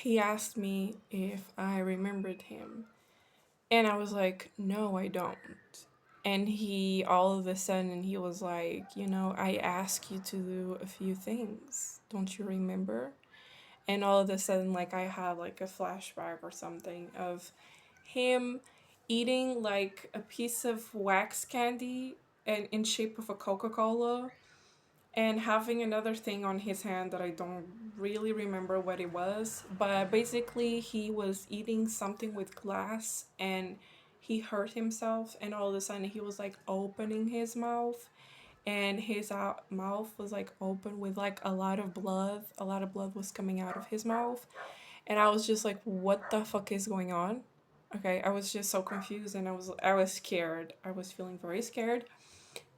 he asked me if I remembered him. And I was like, no, I don't. And he, all of a sudden, he was like, I asked you to do a few things. Don't you remember? And all of a sudden, like, I had like a flashback or something of him eating like a piece of wax candy and in shape of a Coca-Cola, and having another thing on his hand that I don't really remember what it was, but basically he was eating something with glass and he hurt himself, and all of a sudden he was like opening his mouth, and his mouth was like open with like a lot of blood was coming out of his mouth, and I was just like, what the fuck is going on? Okay, I was just so confused, and I was scared. I was feeling very scared,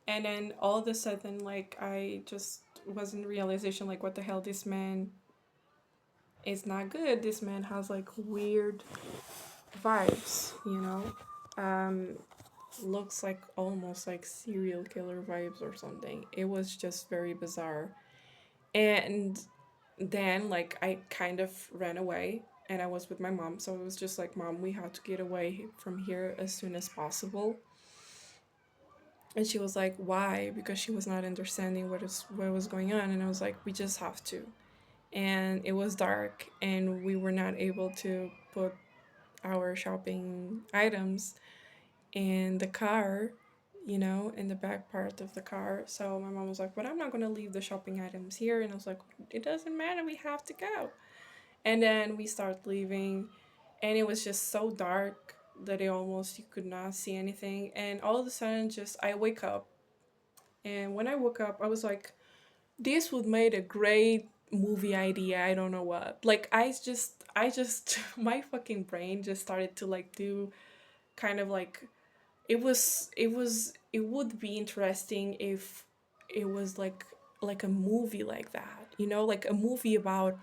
and then all of a sudden, like, I just was in realization, like, what the hell, this man is not good. This man has like weird vibes, um looks like almost like serial killer vibes or something. It was just very bizarre. And then, like, I kind of ran away, and I was with my mom, so it was just like, mom, we have to get away from here as soon as possible. And she was like, why? Because she was not understanding what was going on. And I was like, we just have to. And it was dark, and we were not able to put our shopping items in the car, in the back part of the car. So my mom was like, but I'm not going to leave the shopping items here. And I was like, it doesn't matter, we have to go. And then we start leaving, and it was just so dark that you could not see anything. And all of a sudden, just I wake up, and when I woke up, I was like, this would made a great movie idea. I don't know what. Like, I just my fucking brain just started to like do kind of like, it would be interesting if it was like a movie like that, like a movie about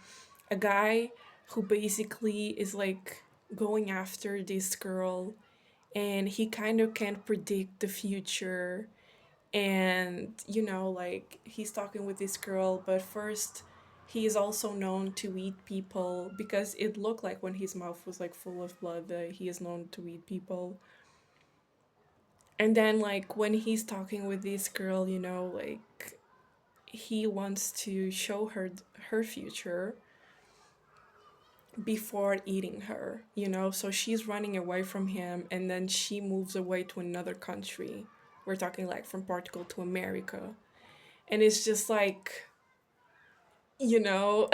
a guy who basically is like going after this girl, and he kind of can't predict the future. And like, he's talking with this girl, but first he is also known to eat people, because it looked like when his mouth was like full of blood that he is known to eat people. And then, like, when he's talking with this girl, like, he wants to show her future before eating her, so she's running away from him, and then she moves away to another country. We're talking like from Portugal to America. And it's just like, you know